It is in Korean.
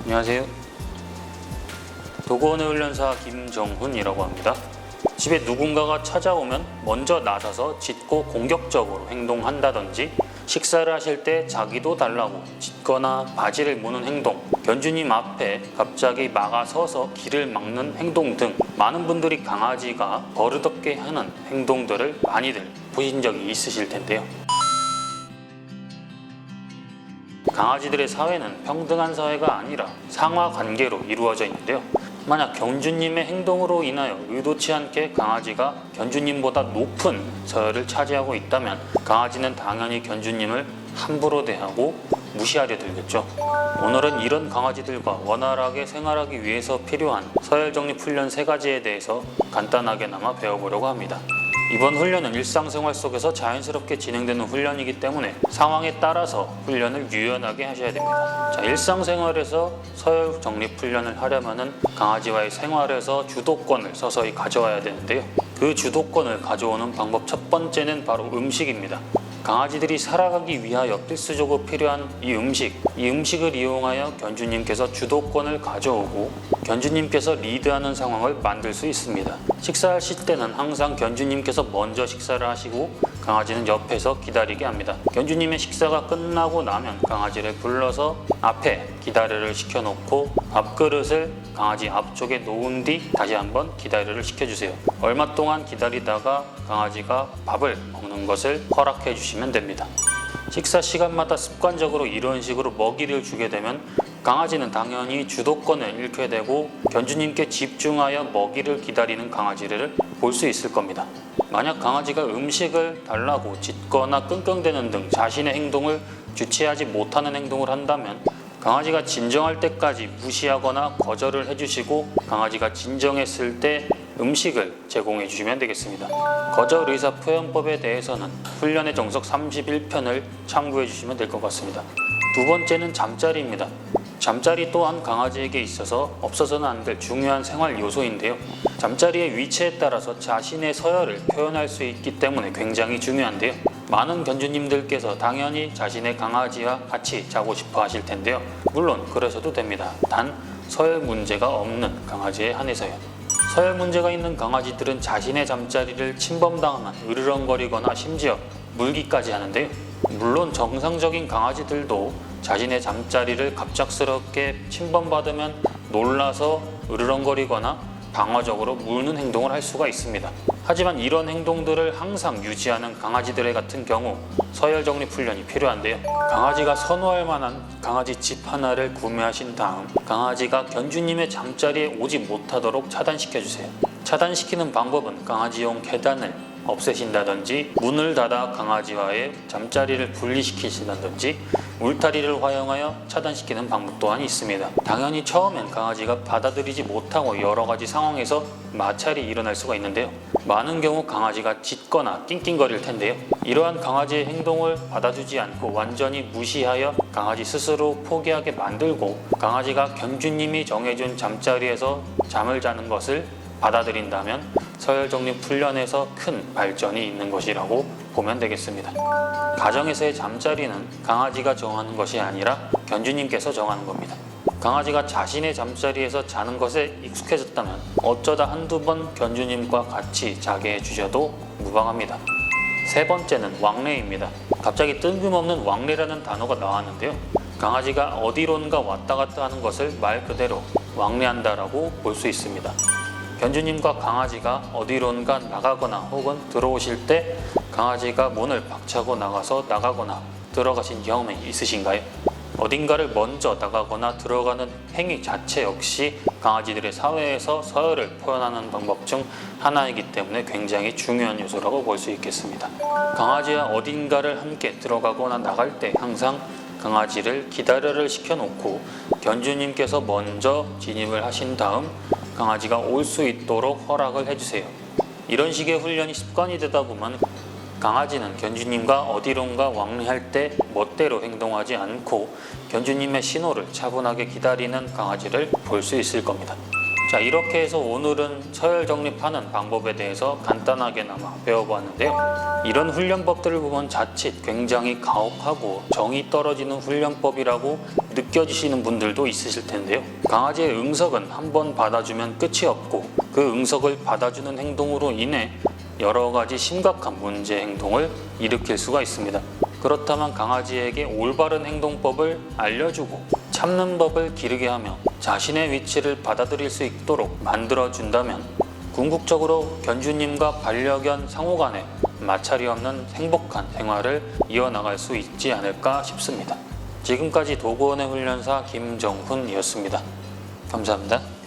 안녕하세요. 도구원의 훈련사 김정훈이라고 합니다. 집에 누군가가 찾아오면 먼저 나서서 짖고 공격적으로 행동한다든지, 식사를 하실 때 자기도 달라고 짖거나 바지를 무는 행동, 견주님 앞에 갑자기 막아서서 길을 막는 행동 등 많은 분들이 강아지가 버릇없게 하는 행동들을 많이들 보신 적이 있으실 텐데요. 강아지들의 사회는 평등한 사회가 아니라 상하 관계로 이루어져 있는데요. 만약 견주님의 행동으로 인하여 의도치 않게 강아지가 견주님보다 높은 서열을 차지하고 있다면 강아지는 당연히 견주님을 함부로 대하고 무시하려 들겠죠. 오늘은 이런 강아지들과 원활하게 생활하기 위해서 필요한 서열 정립 훈련 3가지에 대해서 간단하게나마 배워보려고 합니다. 이번 훈련은 일상생활 속에서 자연스럽게 진행되는 훈련이기 때문에 상황에 따라서 훈련을 유연하게 하셔야 됩니다. 자, 일상생활에서 서열 정립 훈련을 하려면 강아지와의 생활에서 주도권을 서서히 가져와야 되는데요. 그 주도권을 가져오는 방법 첫 번째는 바로 음식입니다. 강아지들이 살아가기 위하여 필수적으로 필요한 이 음식을 이용하여 견주님께서 주도권을 가져오고 견주님께서 리드하는 상황을 만들 수 있습니다. 식사하실 때는 항상 견주님께서 먼저 식사를 하시고 강아지는 옆에서 기다리게 합니다. 견주님의 식사가 끝나고 나면 강아지를 불러서 앞에 기다려를 시켜놓고 밥그릇을 강아지 앞쪽에 놓은 뒤 다시 한번 기다려를 시켜주세요. 얼마 동안 기다리다가 강아지가 밥을 먹는 것을 허락해 주시면 됩니다. 식사 시간마다 습관적으로 이런 식으로 먹이를 주게 되면 강아지는 당연히 주도권을 잃게 되고 견주님께 집중하여 먹이를 기다리는 강아지를 볼 수 있을 겁니다. 만약 강아지가 음식을 달라고 짖거나 끙끙대는 등 자신의 행동을 주체하지 못하는 행동을 한다면 강아지가 진정할 때까지 무시하거나 거절을 해주시고 강아지가 진정했을 때 음식을 제공해 주시면 되겠습니다. 거절 의사 표현법에 대해서는 훈련의 정석 31편을 참고해 주시면 될 것 같습니다. 두 번째는 잠자리입니다. 잠자리 또한 강아지에게 있어서 없어서는 안 될 중요한 생활 요소인데요. 잠자리의 위치에 따라서 자신의 서열을 표현할 수 있기 때문에 굉장히 중요한데요. 많은 견주님들께서 당연히 자신의 강아지와 같이 자고 싶어 하실 텐데요. 물론 그러셔도 됩니다. 단 서열 문제가 없는 강아지에 한해서요. 서열 문제가 있는 강아지들은 자신의 잠자리를 침범당하면 으르렁거리거나 심지어 물기까지 하는데요. 물론 정상적인 강아지들도 자신의 잠자리를 갑작스럽게 침범받으면 놀라서 으르렁거리거나 방어적으로 무는 행동을 할 수가 있습니다. 하지만 이런 행동들을 항상 유지하는 강아지들 같은 경우 서열 정립 훈련이 필요한데요. 강아지가 선호할 만한 강아지 집 하나를 구매하신 다음 강아지가 견주님의 잠자리에 오지 못하도록 차단시켜주세요. 차단시키는 방법은 강아지용 계단을 없애신다든지 문을 닫아 강아지와의 잠자리를 분리시키신다든지 울타리를 활용하여 차단시키는 방법 또한 있습니다. 당연히 처음엔 강아지가 받아들이지 못하고 여러 가지 상황에서 마찰이 일어날 수가 있는데요. 많은 경우 강아지가 짖거나 낑낑거릴 텐데요. 이러한 강아지의 행동을 받아주지 않고 완전히 무시하여 강아지 스스로 포기하게 만들고 강아지가 견주님이 정해준 잠자리에서 잠을 자는 것을 받아들인다면 서열 정립 훈련에서 큰 발전이 있는 것이라고 보면 되겠습니다. 가정에서의 잠자리는 강아지가 정하는 것이 아니라 견주님께서 정하는 겁니다. 강아지가 자신의 잠자리에서 자는 것에 익숙해졌다면 어쩌다 한두 번 견주님과 같이 자게 해주셔도 무방합니다. 세 번째는 왕래입니다. 갑자기 뜬금없는 왕래라는 단어가 나왔는데요. 강아지가 어디론가 왔다 갔다 하는 것을 말 그대로 왕래한다라고 볼 수 있습니다. 견주님과 강아지가 어디론가 나가거나 혹은 들어오실 때 강아지가 문을 박차고 나가거나 들어가신 경험이 있으신가요? 어딘가를 먼저 나가거나 들어가는 행위 자체 역시 강아지들의 사회에서 서열을 표현하는 방법 중 하나이기 때문에 굉장히 중요한 요소라고 볼 수 있겠습니다. 강아지와 어딘가를 함께 들어가거나 나갈 때 항상 강아지를 기다려를 시켜놓고 견주님께서 먼저 진입을 하신 다음 강아지가 올 수 있도록 허락을 해주세요. 이런 식의 훈련이 습관이 되다 보면 강아지는 견주님과 어디론가 왕래할 때 멋대로 행동하지 않고 견주님의 신호를 차분하게 기다리는 강아지를 볼 수 있을 겁니다. 자, 이렇게 해서 오늘은 서열 정립하는 방법에 대해서 간단하게나마 배워보았는데요. 이런 훈련법들을 보면 자칫 굉장히 가혹하고 정이 떨어지는 훈련법이라고 느껴지시는 분들도 있으실 텐데요. 강아지의 응석은 한번 받아주면 끝이 없고 그 응석을 받아주는 행동으로 인해 여러 가지 심각한 문제 행동을 일으킬 수가 있습니다. 그렇다면 강아지에게 올바른 행동법을 알려주고 참는 법을 기르게 하며 자신의 위치를 받아들일 수 있도록 만들어준다면 궁극적으로 견주님과 반려견 상호 간에 마찰이 없는 행복한 생활을 이어나갈 수 있지 않을까 싶습니다. 지금까지 도구원의 훈련사 김정훈이었습니다. 감사합니다.